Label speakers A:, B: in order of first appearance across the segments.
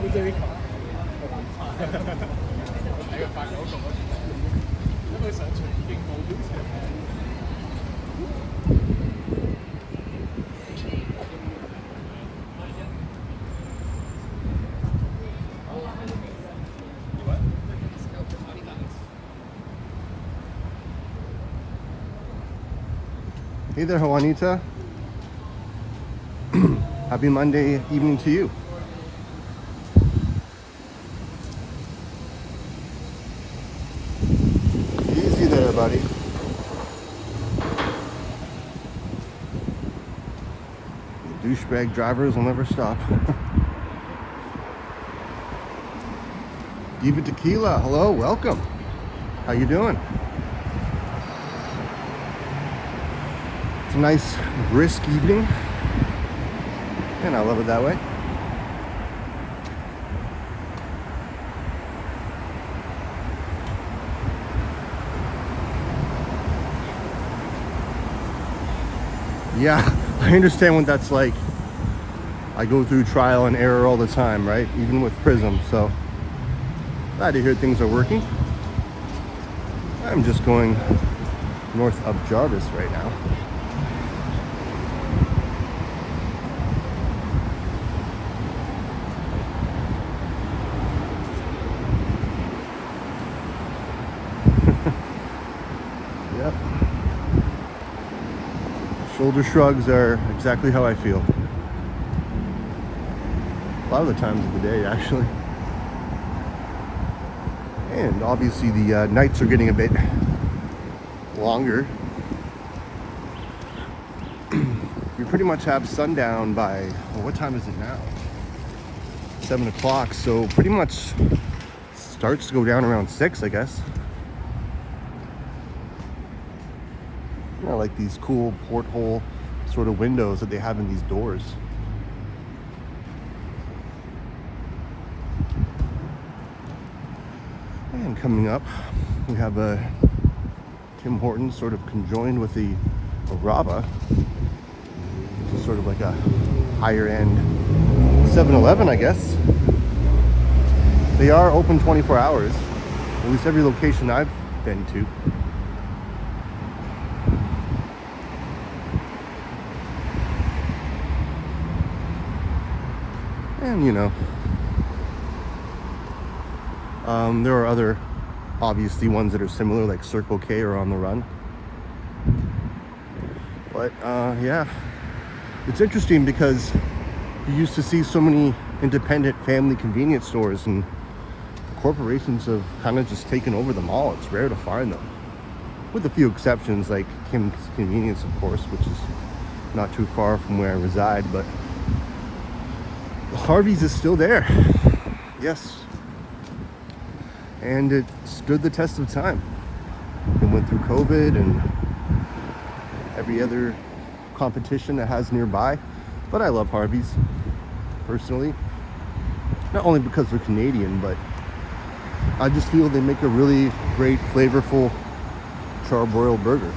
A: Hey there, Juanita. Happy Monday evening to you. Easy there, buddy. Douchebag drivers will never stop. Diva Tequila, hello, welcome. How you doing? It's a nice brisk evening, and I love it that way. Yeah, I understand what that's like. I go through trial and error all the time, right? Even with Prism, so glad to hear things are working. I'm just going north of Jarvis right now. Yep. Shoulder shrugs are exactly how I feel. A lot of the times of the day, actually. And obviously the nights are getting a bit longer. You pretty much have sundown by, well, what time is it now? 7 o'clock, so pretty much starts to go down around 6, I guess. You know, like these cool porthole sort of windows that they have in these doors. And coming up, we have a Tim Hortons sort of conjoined with the Raba. It's sort of like a higher end 7-Eleven, I guess. They are open 24 hours, at least every location I've been to. And you know, there are other, obviously, ones that are similar, like Circle K or On the Run. But yeah, it's interesting because you used to see so many independent family convenience stores, and corporations have kind of just taken over them all. It's rare to find them, with a few exceptions, like Kim's Convenience, of course, which is not too far from where I reside. But Harvey's is still there. Yes. And it stood the test of time. It went through COVID and every other competition that has nearby. But I love Harvey's, personally. Not only because they're Canadian, but I just feel they make a really great, flavorful charbroiled burger.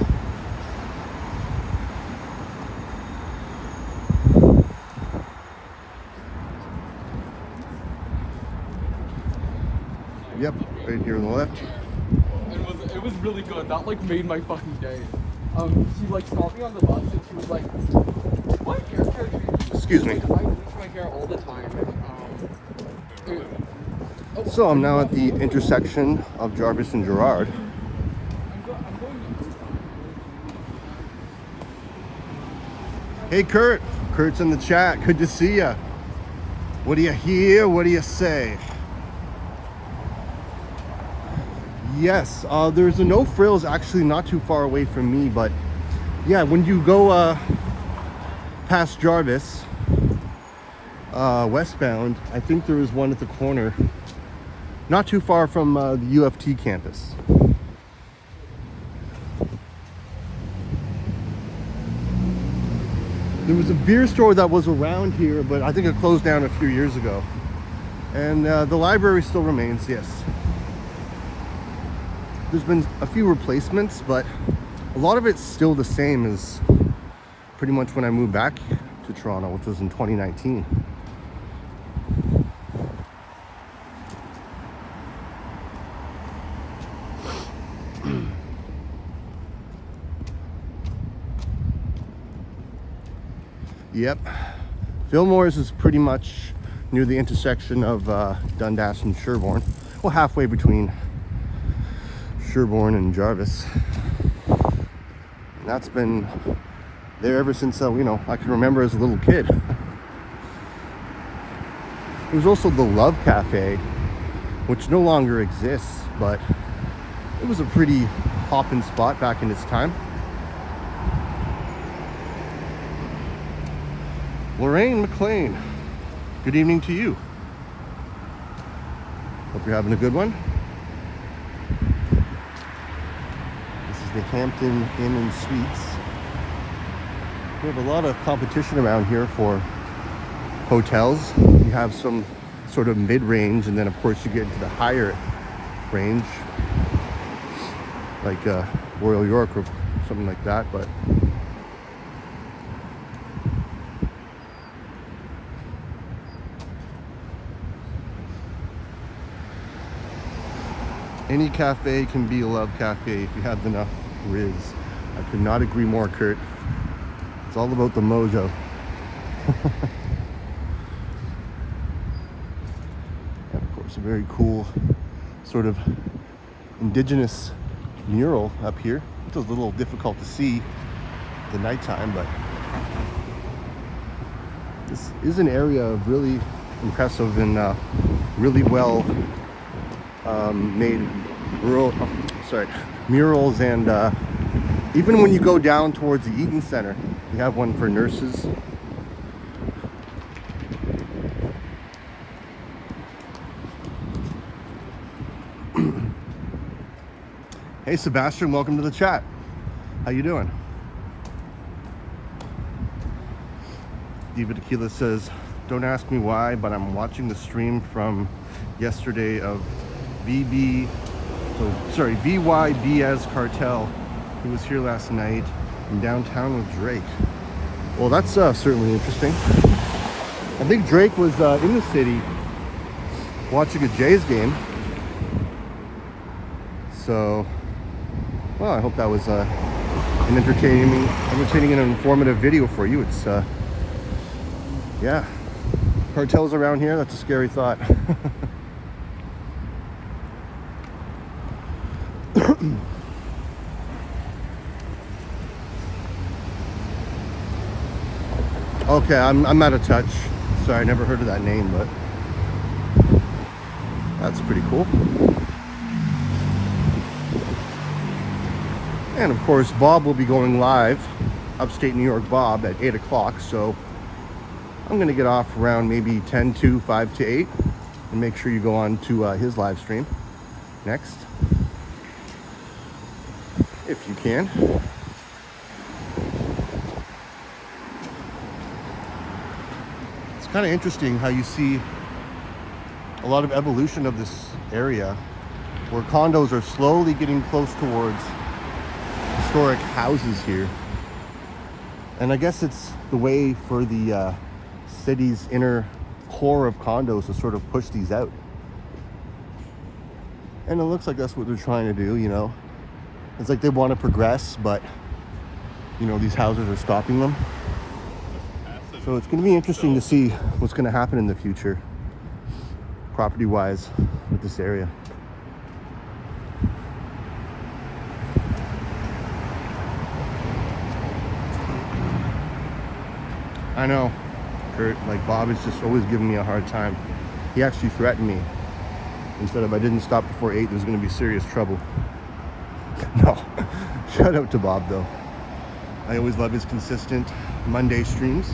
A: Yep, right here on the left.
B: It was really good. That like made my fucking day. She like stopped me on the bus and she was like, "What hair care do you use?"
A: Excuse me.
B: I bleach my hair all the time.
A: So I'm now at the intersection of Jarvis and Gerard. Hey Kurt. Kurt's in the chat. Good to see ya. What do you hear? What do you say? Yes, there's a No Frills actually not too far away from me, but yeah, when you go past Jarvis, westbound, I think there is one at the corner, not too far from the UFT campus. There was a beer store that was around here, but I think it closed down a few years ago. And the library still remains, yes. There's been a few replacements, but a lot of it's still the same as pretty much when I moved back to Toronto, which was in 2019. Yep. Fillmore's is pretty much near the intersection of Dundas and Sherbourne. Well, halfway between Sherbourne and Jarvis. And that's been there ever since, I can remember as a little kid. There's also the Love Cafe, which no longer exists, but it was a pretty hopping spot back in its time. Lorraine McLean, good evening to you. Hope you're having a good one. This is the Hampton Inn and Suites. We have a lot of competition around here for hotels. You have some sort of mid-range, and then of course you get into the higher range, like Royal York or something like that. But any cafe can be a love cafe if you have enough Riz. I could not agree more, Kurt. It's all about the mojo. And of course, a very cool sort of indigenous mural up here. It's a little difficult to see at the nighttime, but this is an area of really impressive and really well made murals, and even when you go down towards the Eaton Center, you have one for nurses. Hey Sebastian, welcome to the chat. How you doing? Diva Tequila says, don't ask me why, but I'm watching the stream from yesterday of VYBS Cartel, who was here last night in downtown with Drake. Well, that's certainly interesting. I think Drake was in the city watching a Jays game. So, well, I hope that was an entertaining and informative video for you. It's, yeah, cartels around here, that's a scary thought. Okay, I'm out of touch. Sorry, I never heard of that name, but that's pretty cool. And of course, Bob will be going live, Upstate New York Bob, at 8 o'clock. So I'm going to get off around maybe 10 to 5 to 8. And make sure you go on to his live stream next, if you can. It's kind of interesting how you see a lot of evolution of this area, where condos are slowly getting close towards historic houses here. And I guess it's the way for the city's inner core of condos to sort of push these out. And it looks like that's what they're trying to do, you know. It's like they want to progress, but, you know, these houses are stopping them. So it's going to be interesting to see what's going to happen in the future, property-wise, with this area. I know, Kurt, like Bob is just always giving me a hard time. He actually threatened me. He said if I didn't stop before 8, there's going to be serious trouble. No, shout out to Bob though. I always love his consistent Monday streams.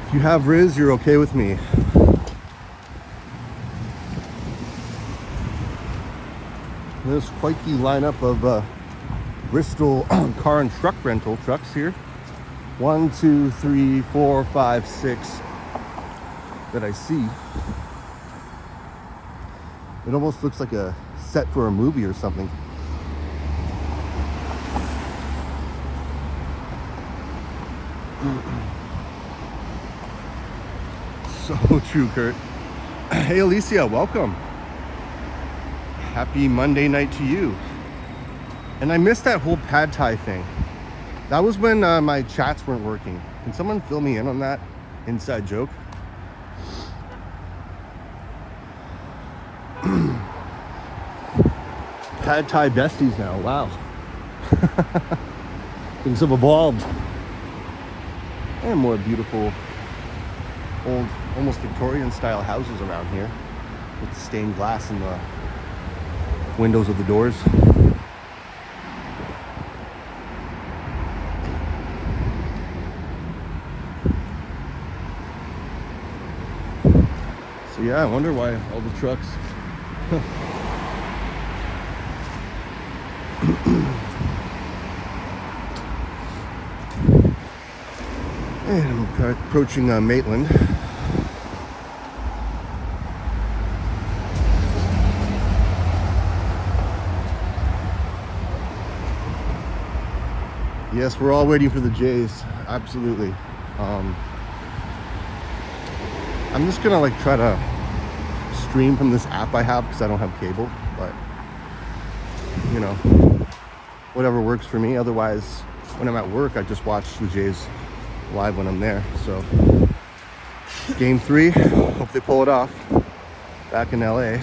A: If you have Riz, you're okay with me. There's quite the lineup of Bristol car and truck rental trucks here. 1, 2, 3, 4, 5, 6 that I see. It almost looks like a set for a movie or something. So true, Kurt. Hey Alicia, welcome. Happy Monday night to you. And I missed that whole pad thai thing. That was when my chats weren't working. Can someone fill me in on that inside joke? Pad thai besties now. Wow. Things have evolved. And more beautiful, old, almost Victorian style houses around here with stained glass in the windows of the doors. So yeah, I wonder why all the trucks. And I'm approaching Maitland. Yes, we're all waiting for the Jays. Absolutely. I'm just gonna like try to stream from this app I have because I don't have cable, but you know, whatever works for me. Otherwise, when I'm at work, I just watch the Jays live when I'm there. So game 3, hope they pull it off back in LA.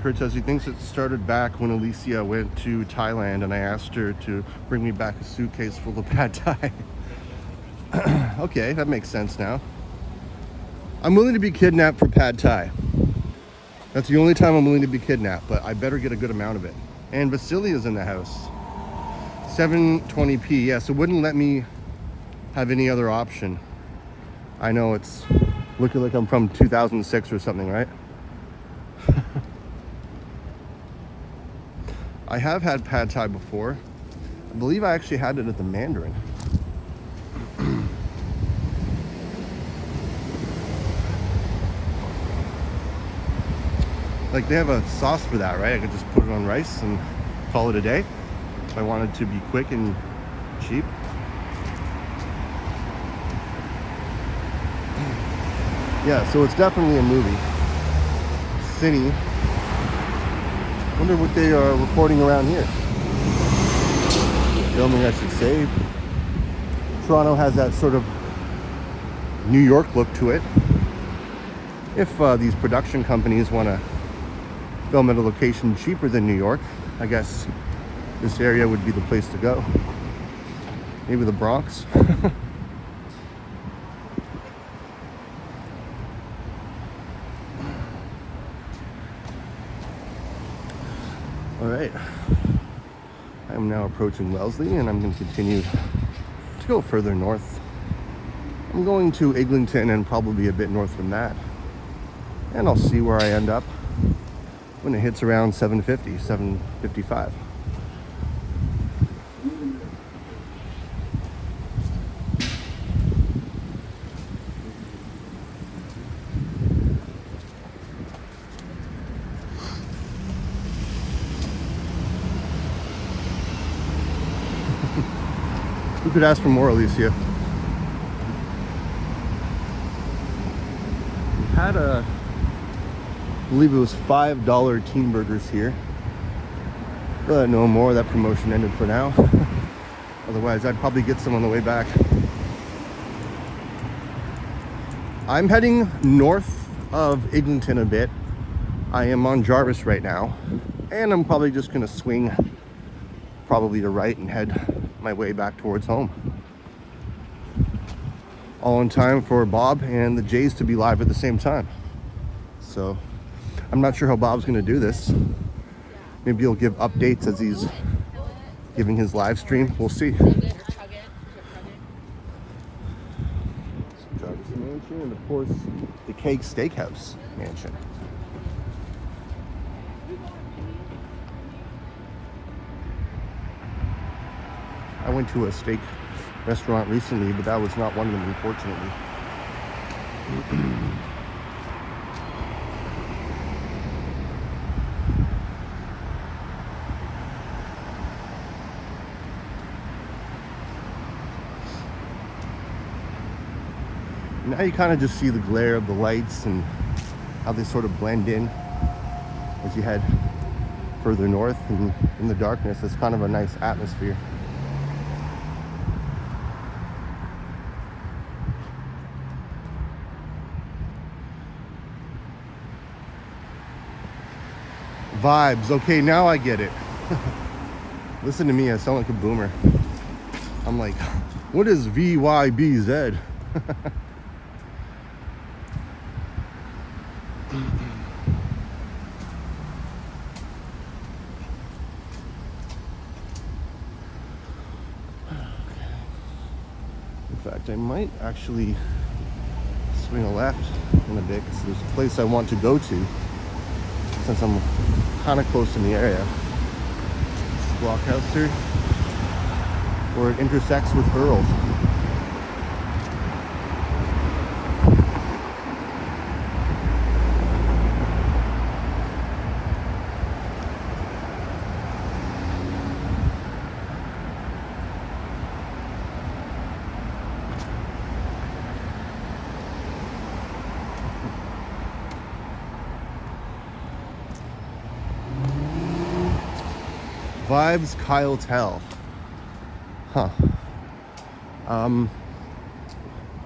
A: Kurt says he thinks it started back when Alicia went to Thailand and I asked her to bring me back a suitcase full of pad thai. Okay, that makes sense now. I'm willing to be kidnapped for pad thai. That's the only time I'm willing to be kidnapped, but I better get a good amount of it. And Vasilia's in the house. 720p, yes, it wouldn't let me have any other option. I know it's looking like I'm from 2006 or something, right? I have had pad thai before. I believe I actually had it at the Mandarin. Like they have a sauce for that, right? I could just put it on rice and call it a day if I wanted to be quick and cheap. Yeah, so it's definitely a movie. Cine. Wonder what they are recording around here. Filming, I should say. Toronto has that sort of New York look to it. If these production companies want to film at a location cheaper than New York, I guess this area would be the place to go. Maybe the Bronx. All right, I am now approaching Wellesley and I'm going to continue to go further north. I'm going to Eglinton and probably a bit north from that. And I'll see where I end up when it hits around 750, 755. Who could ask for more, Alicia? We had I believe it was $5 teen burgers here. But no more, that promotion ended for now. Otherwise, I'd probably get some on the way back. I'm heading north of Eglinton a bit. I am on Jarvis right now. And I'm probably just gonna swing probably to right and head my way back towards home. All in time for Bob and the Jays to be live at the same time. So I'm not sure how Bob's gonna do this. Maybe he'll give updates as he's giving his live stream. We'll see. Jarvis Mansion and of course the Keg Steakhouse Mansion. I went to a steak restaurant recently, but that was not one of them, unfortunately. Now you kind of just see the glare of the lights and how they sort of blend in as you head further north, and in the darkness. It's kind of a nice atmosphere. Vibes. Okay, now I get it. Listen to me, I sound like a boomer. I'm like, what is VYBZ? In fact, I might actually swing a left in a bit, because there's a place I want to go to since I'm kind of close in the area. This blockhouse here, where it intersects with Earl. Vibes Kyle Tell. Huh.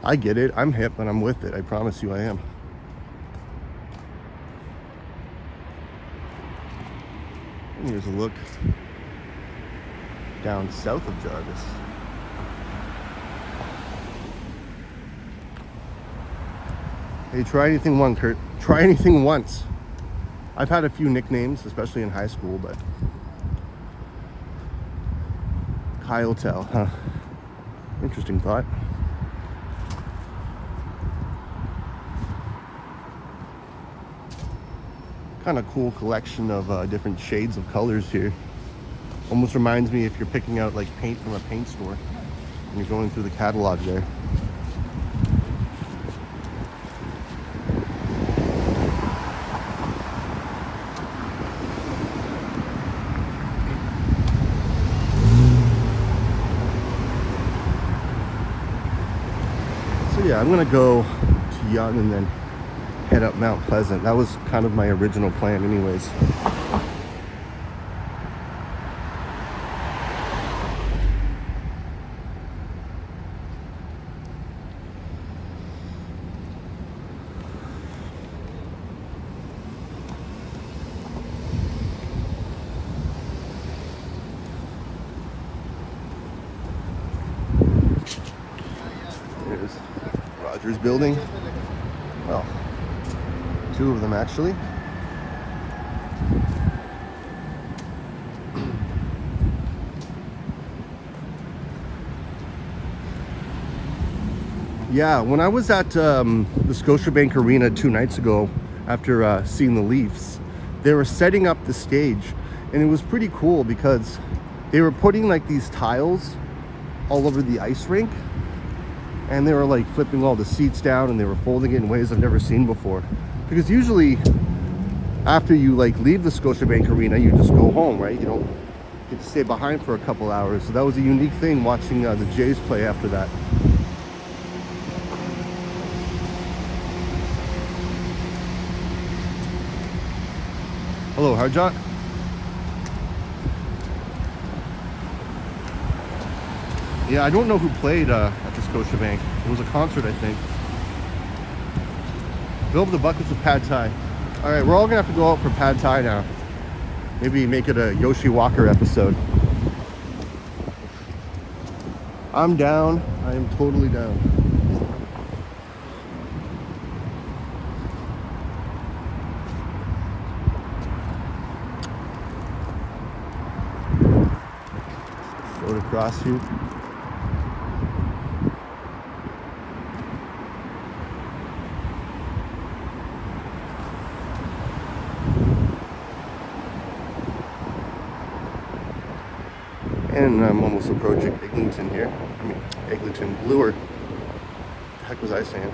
A: I get it. I'm hip and I'm with it. I promise you I am. And here's a look down south of Jarvis. Hey, try anything once, Kurt. Try anything once. I've had a few nicknames, especially in high school, but Kyle Tell, huh? Interesting thought. Kind of cool collection of different shades of colors here. Almost reminds me if you're picking out like paint from a paint store and you're going through the catalog there. Yeah, I'm gonna go to Young and then head up Mount Pleasant. That was kind of my original plan anyways. There's building. Well, two of them actually. Yeah, when I was at the Scotiabank Arena 2 nights ago, after seeing the Leafs, they were setting up the stage, and it was pretty cool because they were putting like these tiles all over the ice rink. And they were like flipping all the seats down, and they were folding it in ways I've never seen before. Because usually after you like leave the Scotiabank Arena, you just go home, right? You don't get to stay behind for a couple hours. So that was a unique thing watching the Jays play after that. Hello, Harjot. Yeah, I don't know who played at the Scotiabank. It was a concert, I think. Fill up the buckets of pad thai. All right, we're all gonna have to go out for pad thai now. Maybe make it a Yoshi Walker episode. I'm down. I am totally down. Road across here. And I'm almost approaching Eglinton here. I mean, Eglinton, Bloor. What the heck was I saying?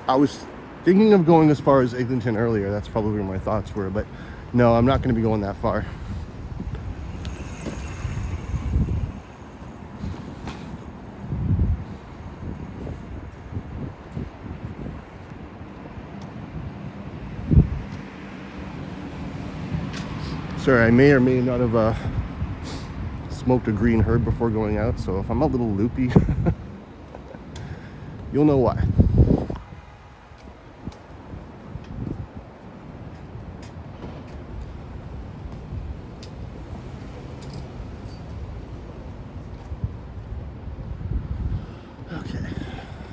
A: I was thinking of going as far as Eglinton earlier. That's probably where my thoughts were, but no, I'm not going to be going that far. Sorry, I may or may not have smoked a green herb before going out, so if I'm a little loopy, you'll know why. Okay,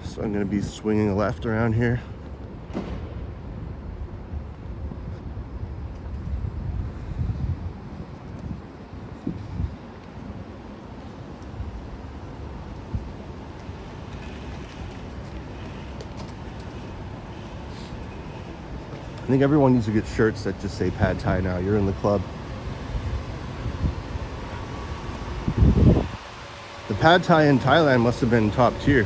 A: so I'm going to be swinging a left around here. I think everyone needs to get shirts that just say Pad Thai now. You're in the club. The Pad Thai in Thailand must have been top tier.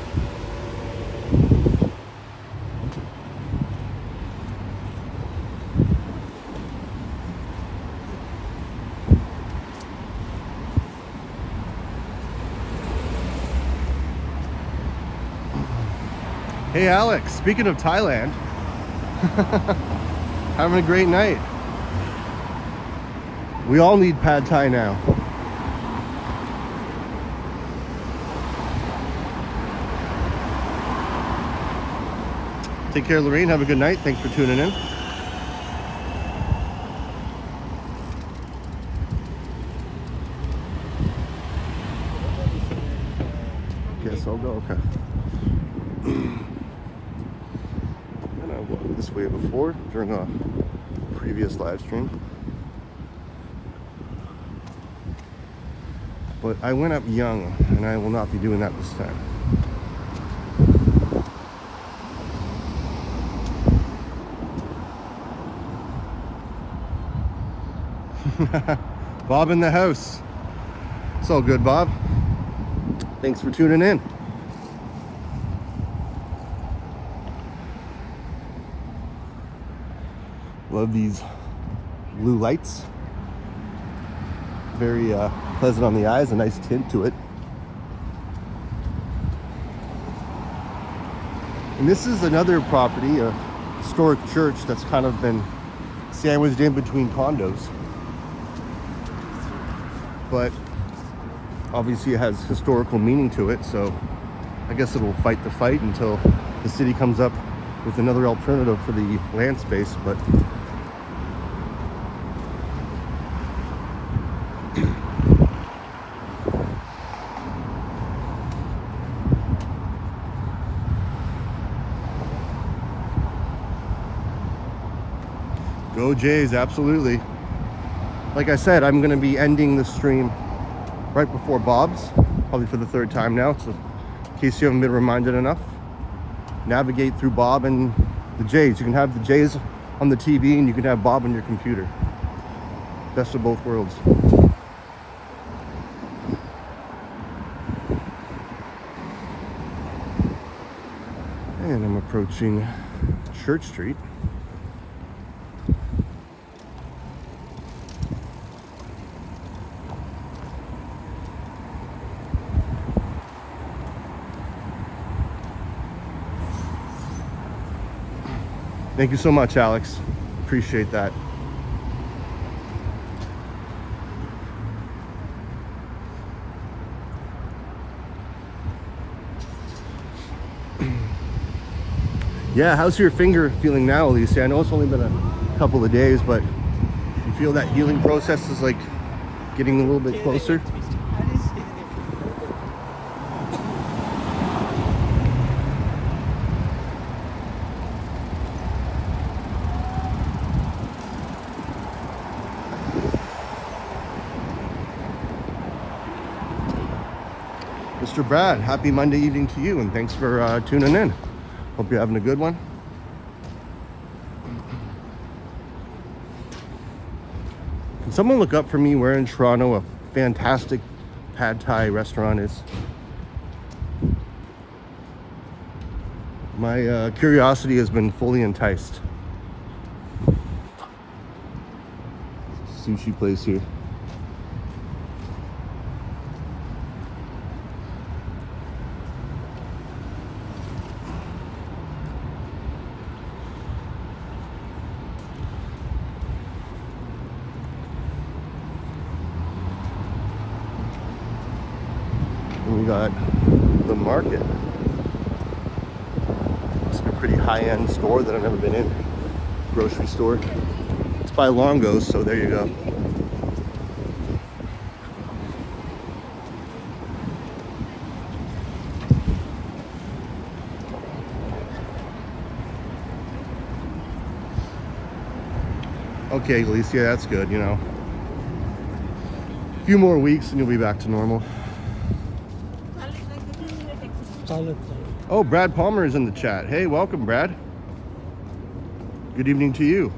A: Hey Alex, speaking of Thailand, having a great night. We all need Pad Thai now. Take care, Lorraine. Have a good night. Thanks for tuning in. Guess I'll go. Okay. And I walked this way before during a previous live stream. But I went up young, and I will not be doing that this time. Bob in the house. It's all good, Bob. Thanks for tuning in. Love these blue lights. Very pleasant on the eyes, a nice tint to it. And this is another property, a historic church that's kind of been sandwiched in between condos. But obviously it has historical meaning to it, so I guess it'll fight the fight until the city comes up with another alternative for the land space. But go Jays, absolutely. Like I said, I'm going to be ending the stream right before Bob's, probably for the third time now, so in case you haven't been reminded enough, navigate through Bob and the Jays. You can have the Jays on the TV and you can have Bob on your computer. Best of both worlds. And I'm approaching Church Street. Thank you so much, Alex. Appreciate that. Yeah, how's your finger feeling now, Alicia? I know it's only been a couple of days, but you feel that healing process is like getting a little bit closer? Mr. Brad, happy Monday evening to you, and thanks for tuning in. Hope you're having a good one. Can someone look up for me where in Toronto a fantastic Pad Thai restaurant is? My curiosity has been fully enticed. Sushi place here. we got the market. It's a pretty high-end store that I've never been in. Grocery store. It's by Longo's, so there you go. Okay, Alicia, that's good, you know. A few more weeks and you'll be back to normal. Oh, Brad Palmer is in the chat. Hey, welcome, Brad. Good evening to you.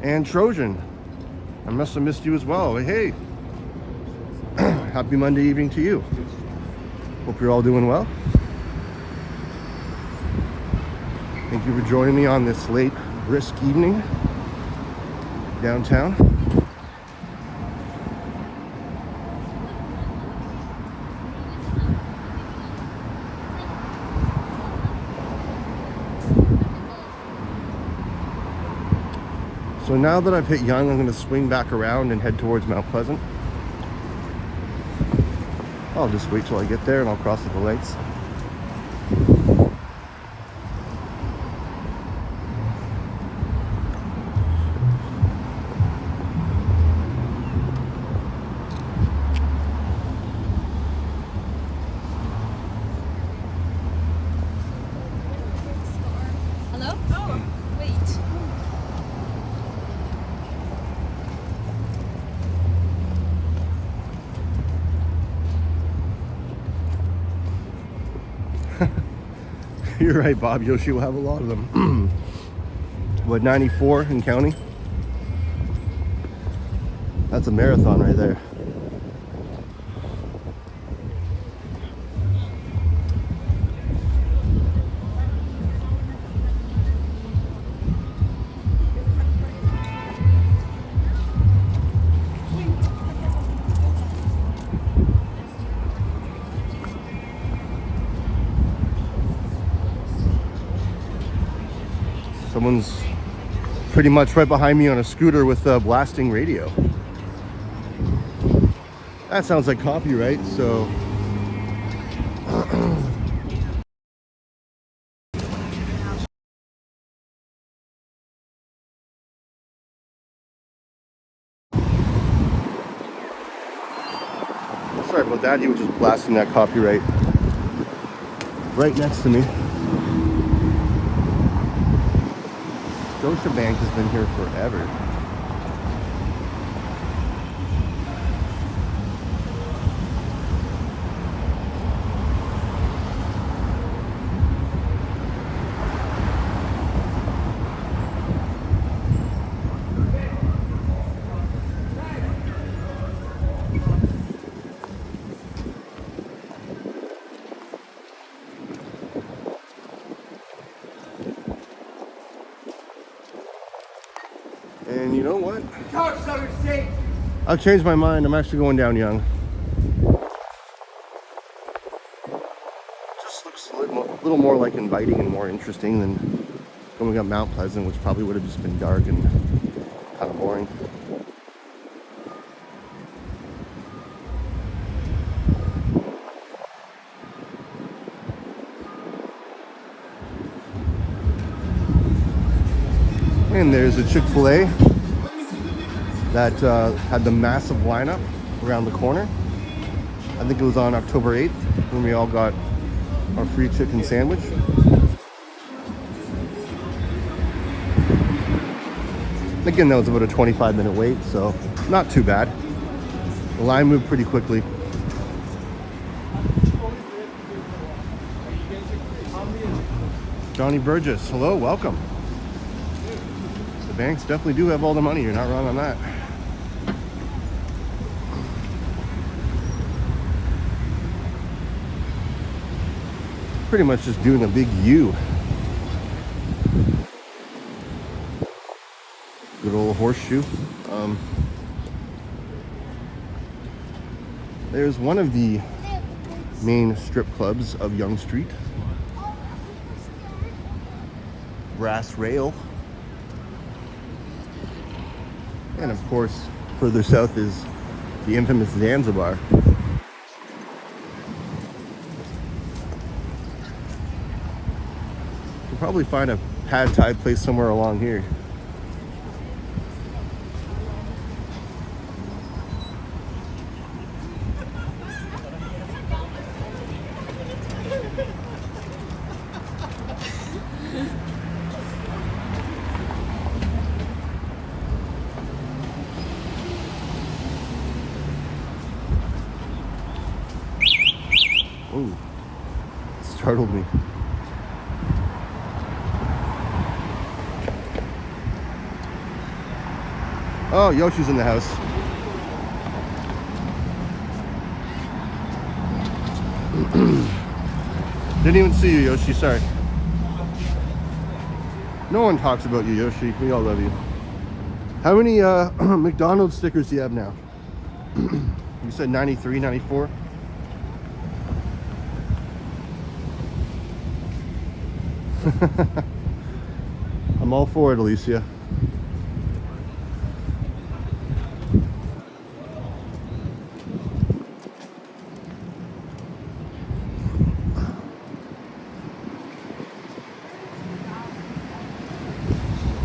A: And Trojan, I must have missed you as well. Hey, happy Monday evening to you. Hope you're all doing well. Thank you for joining me on this late, brisk evening downtown. So now that I've hit Young, I'm going to swing back around and head towards Mount Pleasant. I'll just wait till I get there and I'll cross at the lights.
C: Hello? Oh, wait.
A: You're right, Bob. Yoshi will have a lot of them. What, 94 and counting? That's a marathon right there. Someone's pretty much right behind me on a scooter with a blasting radio. That sounds like copyright, so sorry about that. He was just blasting that copyright right next to me. Scotiabank has been here forever. And you know what? I've changed my mind. I'm actually going down Young. Just looks a little more like inviting and more interesting than going up Mount Pleasant, which probably would have just been dark and kind of boring. And there's a Chick-fil-A that had the massive lineup around the corner. I think it was on October 8th when we all got our free chicken sandwich. Again, that was about a 25-minute wait, so not too bad. The line moved pretty quickly. Johnny Burgess, hello, welcome. The banks definitely do have all the money. You're not wrong on that. Pretty much just doing a big U. Good old horseshoe. There's one of the main strip clubs of Yonge Street. Brass Rail. And of course, further south is the infamous Zanzibar. probably find a pad thai place somewhere along here. Oh, startled me. Oh, Yoshi's in the house. Didn't even see you, Yoshi. Sorry. No one talks about you, Yoshi. We all love you. How many McDonald's stickers do you have now? You said 93, 94? I'm all for it, Alicia.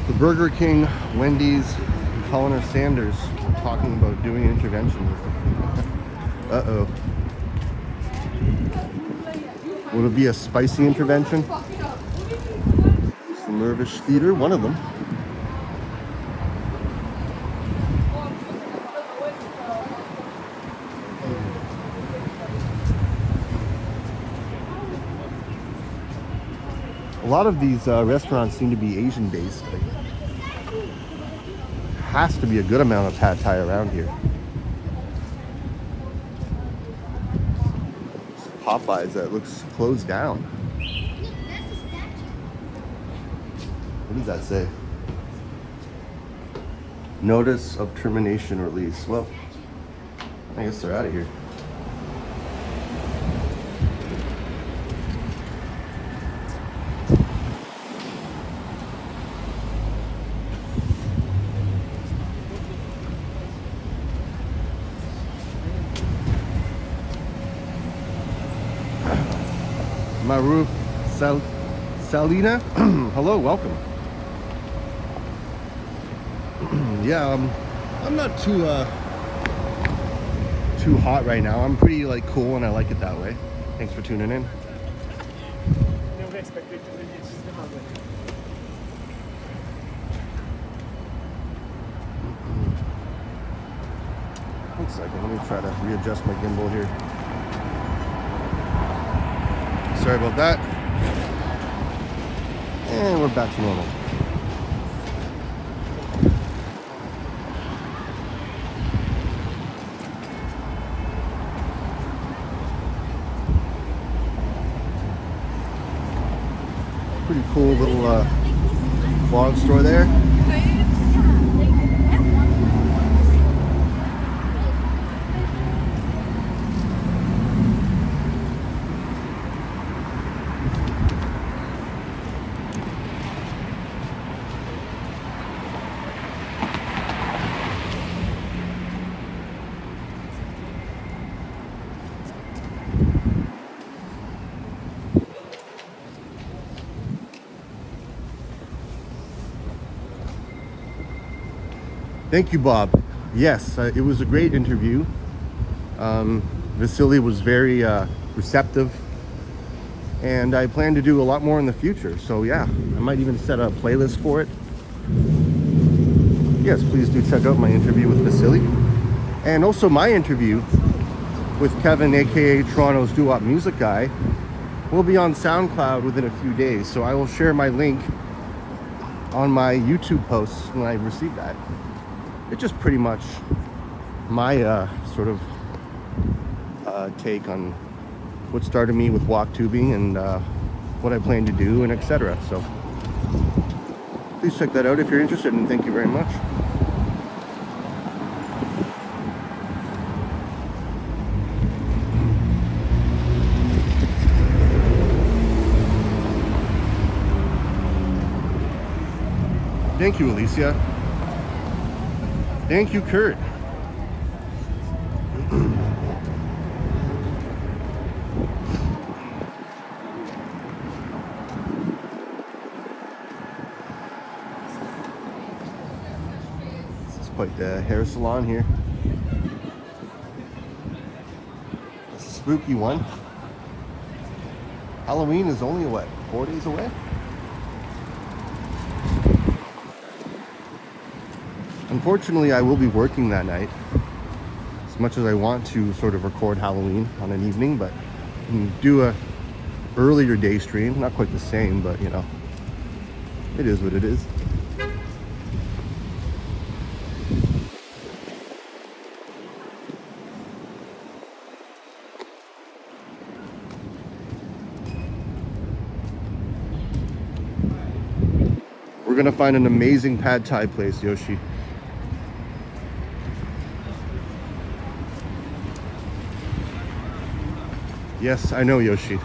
A: The Burger King, Wendy's, and Colin Sanders are talking about doing an intervention with them. Uh-oh. Will it be a spicy intervention? The Mervish Theater, one of them. A lot of these restaurants seem to be Asian based. Like, has to be a good amount of pad thai around here. Popeyes that looks closed down. What does that say? Notice of termination release. Well, I guess they're out of here. Maruf Salina, hello, welcome. Yeah, I'm not too hot right now. I'm pretty like cool, and I like it that way. Thanks for tuning in. One second, let me try to readjust my gimbal here. Sorry about that. And we're back to normal. Pretty cool little vlog store there. Thank you, Bob. Yes, it was a great interview. Vasily was very receptive, and I plan to do a lot more in the future. So yeah, I might even set a playlist for it. Yes, please do check out my interview with Vasily, and also my interview with Kevin, aka Toronto's doo-wop music guy, will be on SoundCloud within a few days. So I will share my link on my YouTube posts when I receive that. It's just pretty much my sort of take on what started me with walk tubing and what I plan to do and etc. So please check that out if you're interested, and thank you very much. Thank you, Alicia. Thank you, Kurt. quite the hair salon here. A spooky one. Halloween is only, what, 4 days away? Unfortunately, I will be working that night. As much as I want to sort of record Halloween on an evening, but do a earlier day stream. Not quite the same, but you know, it is what it is. We're gonna find an amazing pad thai place, Yoshi. Yes, I know, Yoshi.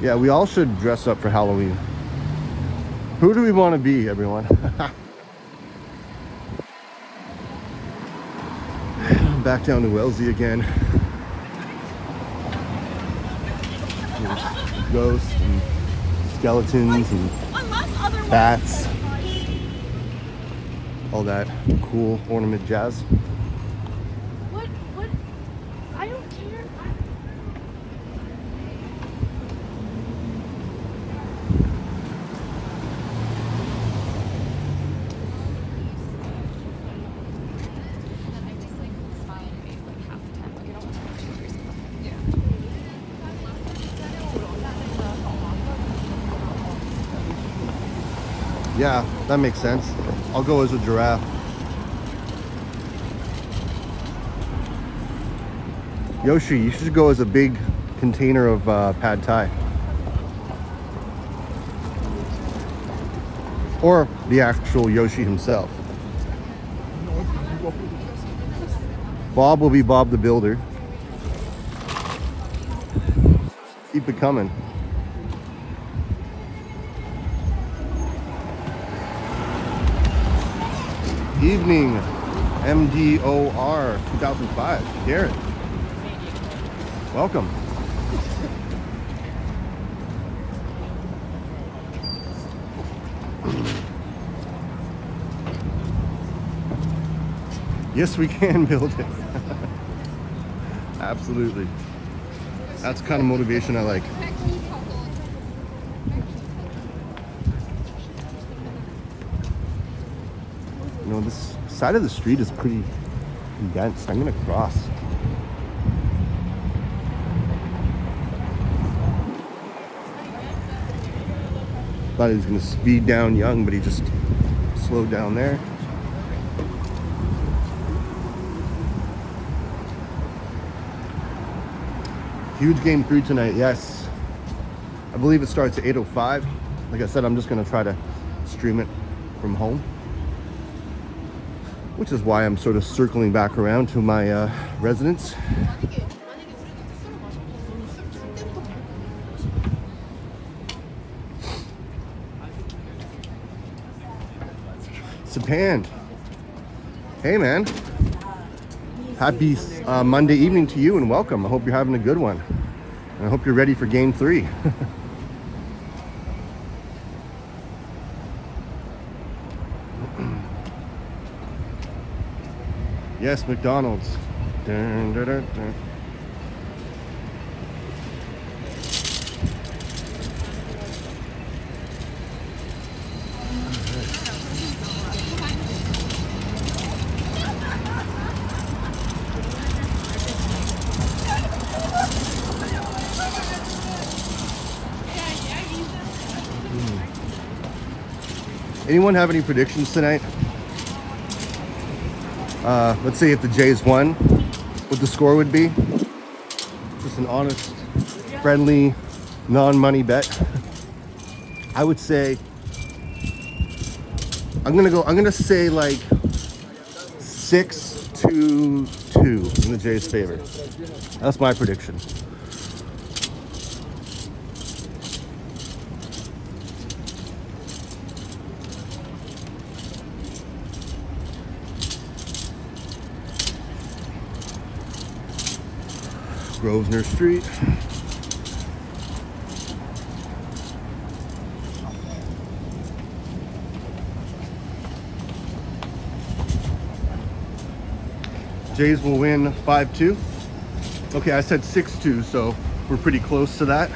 A: Yeah, we all should dress up for Halloween. Who do we want to be, everyone? Back down to Wellesley again. There's ghosts and skeletons and bats. All that cool ornament jazz.
C: What? I don't care.
A: Yeah, that makes sense. I'll go as a giraffe. Yoshi, you should go as a big container of pad thai. Or the actual Yoshi himself. Bob will be Bob the Builder. Keep it coming. Evening, MDOR 2005. Garrett, welcome. Yes, we can build it. Absolutely. That's the kind of motivation I like. You know, this side of the street is pretty condensed. I'm gonna cross. Thought he was gonna speed down young, but he just slowed down there. Huge game 3 tonight, yes. I believe it starts at 8:05. Like I said, I'm just gonna try to stream it from home, which is why I'm sort of circling back around to my residence. Sapand. Hey man. Happy Monday evening to you and welcome. I hope you're having a good one. And I hope you're ready for game 3. Yes, McDonald's. Dun, dun, dun, dun. Anyone have any predictions tonight? Let's say if the Jays won, what the score would be. Just an honest, friendly, non-money bet. I would say, I'm gonna say like 6-2 in the Jays' favor. That's my prediction. Grosvenor Street. Jays will win 5-2. Okay, I said 6-2, so we're pretty close to that.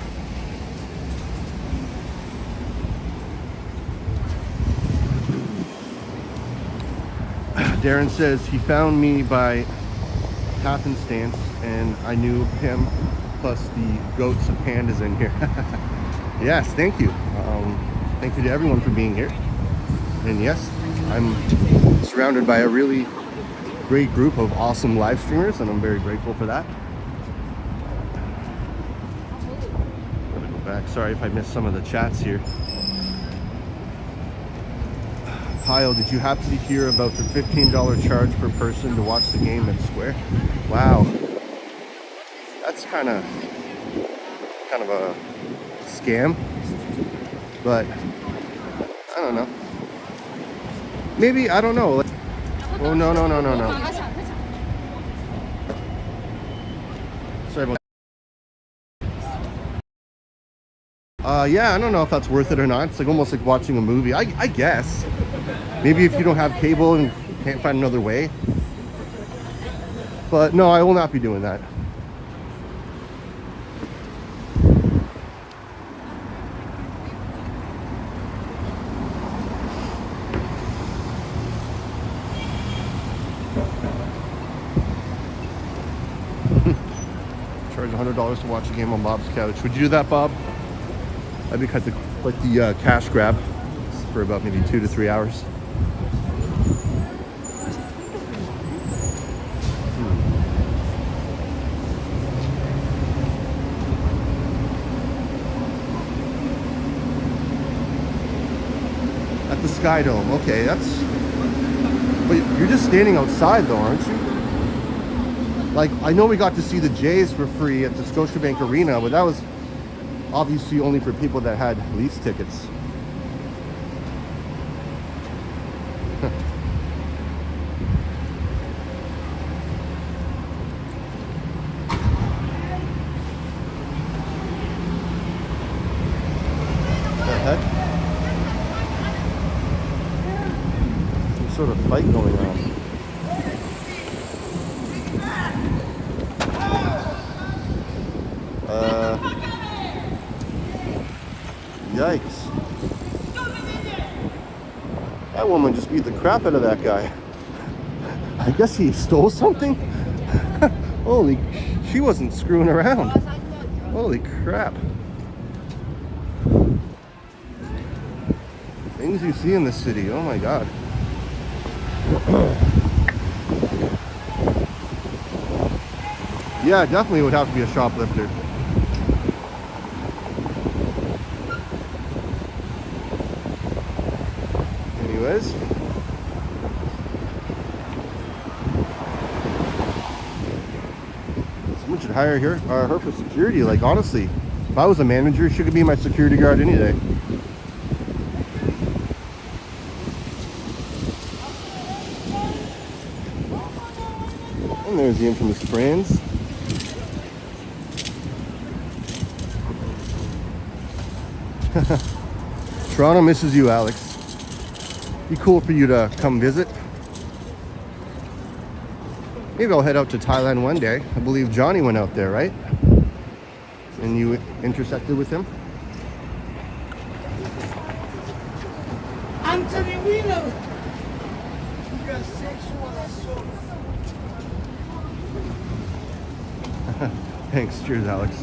A: Darren says he found me by happenstance and I knew him, plus the goats and pandas in here. Yes, thank you. Thank you to everyone for being here. And yes, I'm surrounded by a really great group of awesome live streamers, and I'm very grateful for that. I'm gonna go back. Sorry if I missed some of the chats here. Kyle, did you happen to hear about the $15 charge per person to watch the game at Square? Wow, that's kind of a scam, but I don't know. Maybe, I don't know. Oh, no. Sorry about that. Yeah, I don't know if that's worth it or not. It's like almost like watching a movie, I guess. Maybe if you don't have cable and can't find another way. But no, I will not be doing that. Charge $100 to watch a game on Bob's couch. Would you do that, Bob? That'd be kind of like the cash grab for about maybe 2 to 3 hours. At the Sky Dome. Okay, that's... But you're just standing outside though, aren't you? Like, I know we got to see the Jays for free at the Scotiabank Arena, but that was obviously only for people that had Leafs tickets. Some sort of fight going on. Yikes. That woman just beat the crap out of that guy. I guess he stole something? Holy, she wasn't screwing around. Holy crap. Things you see in this city, oh my god. Yeah, definitely would have to be a shoplifter. Anyways. Someone should hire her for security. Like, honestly, if I was a manager, she could be my security guard any day. And there's the infamous Franz. Toronto misses you, Alex. Be cool for you to come visit. Maybe I'll head out to Thailand one day. I believe Johnny went out there, right? And you intersected with him?
D: Anthony Wheeler. You are sexual assault.
A: Thanks. Cheers, Alex.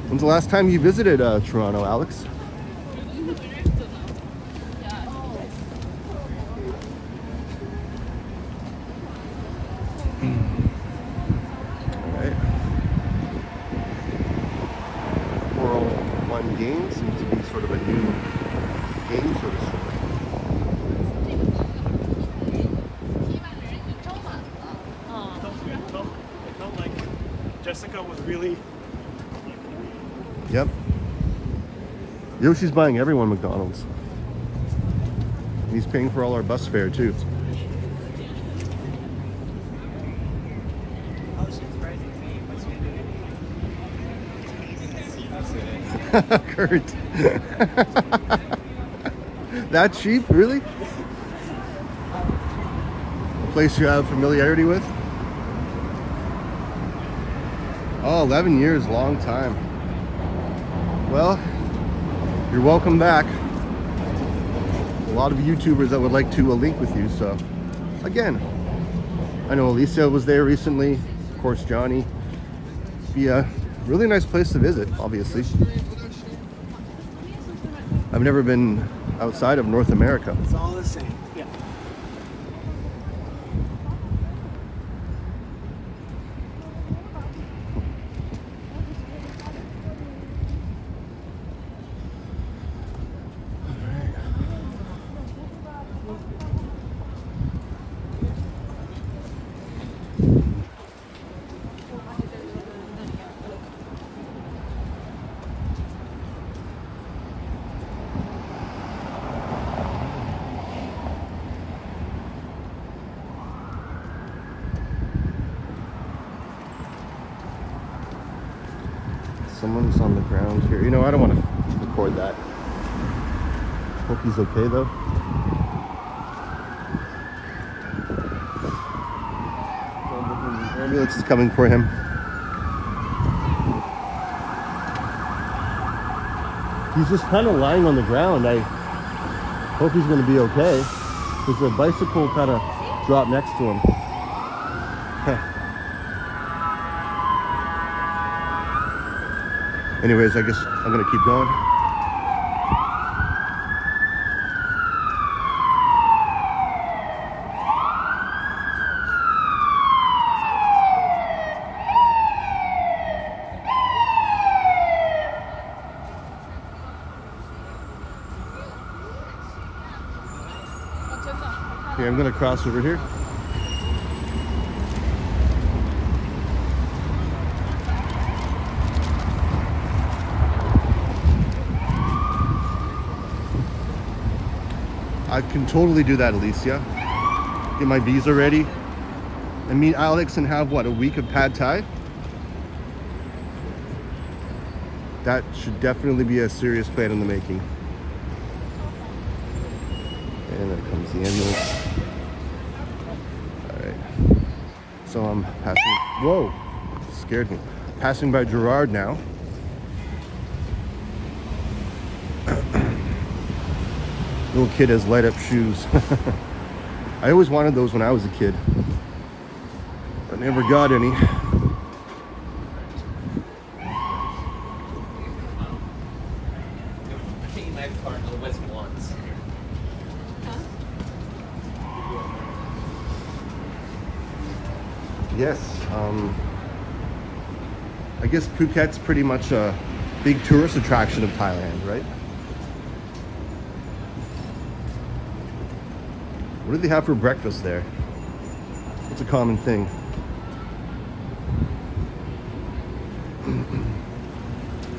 A: When's the last time you visited Toronto, Alex? Alright. 401 game seems to be sort of a new game, so to speak.
E: It felt like Jessica was really...
A: Yep. Yoshi's buying everyone McDonald's. And he's paying for all our bus fare too. Kurt. That cheap, really? A place you have familiarity with? Oh, 11 years, long time. Well, you're welcome back. A lot of YouTubers that would like to link with you, so again, I know Alicia was there recently, of course Johnny. Be a really nice place to visit, obviously. I've never been outside of North America.
D: It's all the same. Yeah.
A: Someone's on the ground here. You know, I don't want to record that. Hope he's okay though. Ambulance is coming for him. He's just kind of lying on the ground. I hope he's going to be okay. There's a bicycle kind of dropped next to him. Anyways, I guess I'm gonna keep going. Okay, I'm gonna cross over here. I can totally do that, Alicia. Get my visa ready and meet Alex and have what, a week of pad thai? That should definitely be a serious plan in the making. And there comes the ambulance. Alright. So I'm passing, whoa, scared me. Passing by Gerard now. Little kid has light up shoes. I always wanted those when I was a kid. I never got any. Yes, I guess Phuket's pretty much a big tourist attraction of Thailand, right? What do they have for breakfast there? It's a common thing.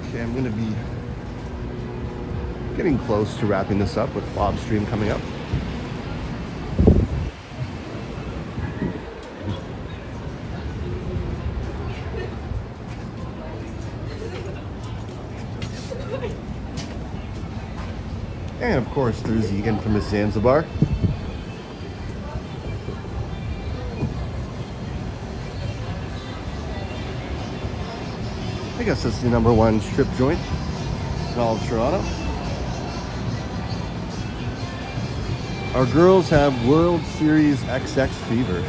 A: Okay, I'm gonna be getting close to wrapping this up with Bob's stream coming up. And of course, there's the infamous Zanzibar. I guess that's the #1 strip joint in all of Toronto. Our girls have World Series XX fever.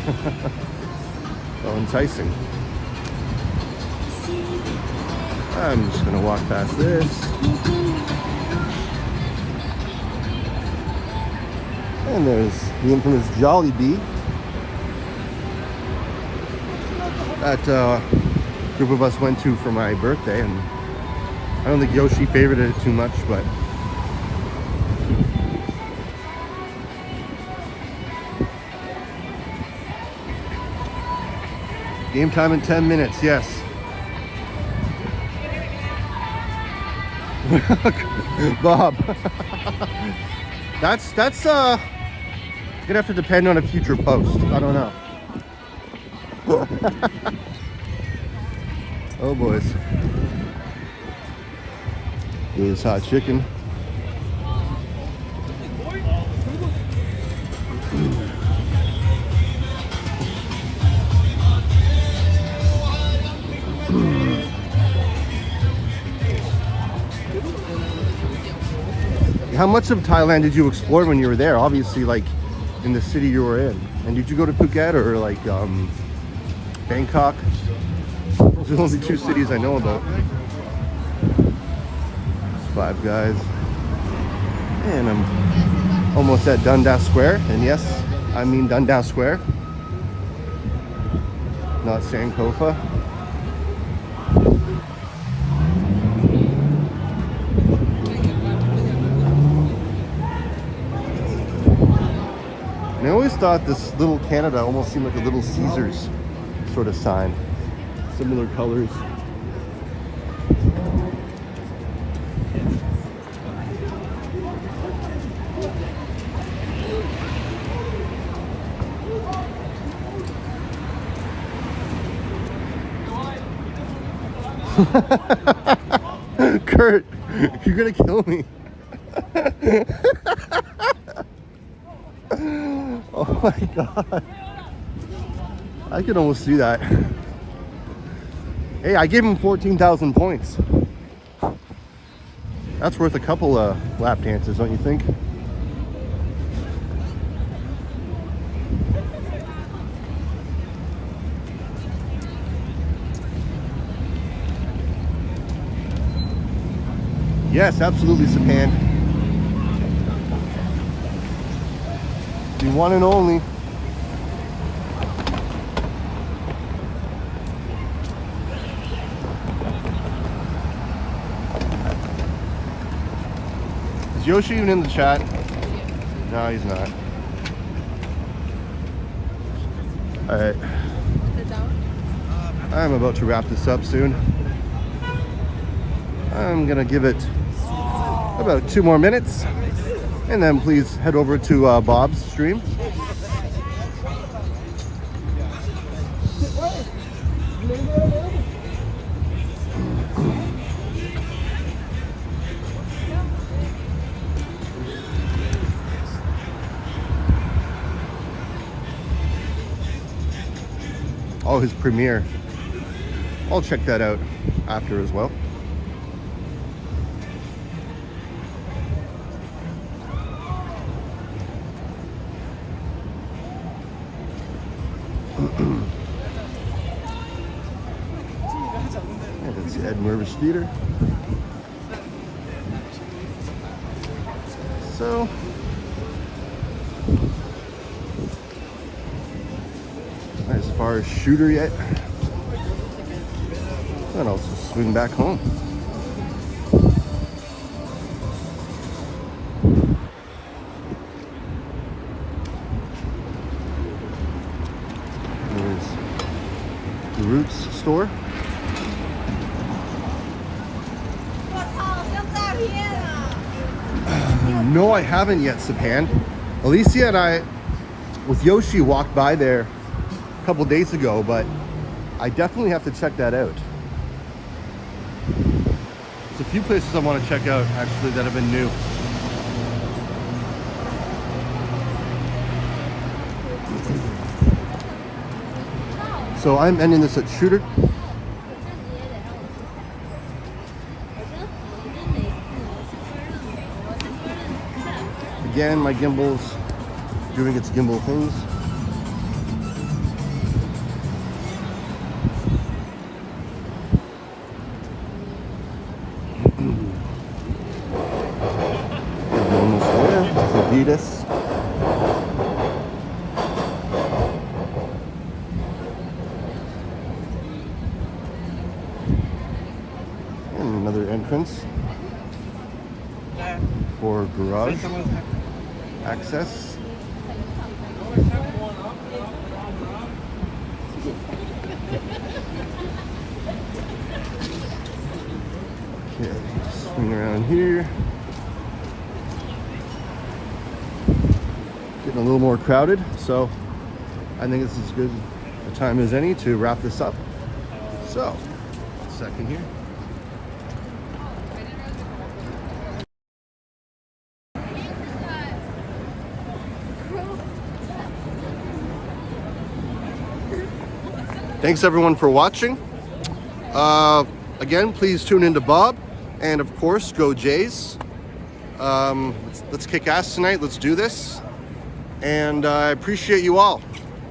A: So enticing. I'm just gonna walk past this. And there's the infamous Jollibee. That group of us went to for my birthday, and I don't think Yoshi favored it too much, but game time in 10 minutes, yes. Bob. That's gonna have to depend on a future post. I don't know. Oh boys. Here's hot chicken. How much of Thailand did you explore when you were there? Obviously, like in the city you were in. And did you go to Phuket or like Bangkok? Those are the only two cities I know about. Five Guys. And I'm almost at Dundas Square. And yes, I mean Dundas Square. Not Sankofa. And I always thought this little Canada almost seemed like a Little Caesars sort of sign. Similar colors. Kurt, you're gonna kill me. Oh my god. I could almost do that. Hey, I gave him 14,000 points. That's worth a couple lap dances, don't you think? Yes, absolutely, Sapan. The one and only. Is Yoshi even in the chat? No, he's not. Alright. I'm about to wrap this up soon. I'm gonna give it about 2 more minutes. And then please head over to Bob's stream. Oh, his premiere. I'll check that out after as well. And it's Ed Mervis Theater. So as far as shooter yet, then I'll just swing back home. There's the Roots store. No, I haven't yet, Sapan. Alicia and I, with Yoshi, walked by there a couple days ago, but I definitely have to check that out. There's a few places I want to check out, actually, that have been new. So I'm ending this at Shooter. Again, my gimbal's doing its gimbal things. Almost there. Adidas. And another entrance for garage access. Okay, swing around here. getting a little more crowded, so I think this is as good a time as any to wrap this up. So, second here. Thanks everyone for watching. Again, please tune into Bob, and of course, go Jays. Let's kick ass tonight. Let's do this. And I appreciate you all.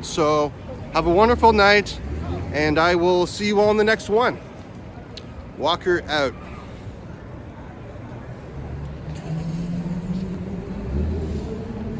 A: So have a wonderful night, and I will see you all in the next one. Walker out.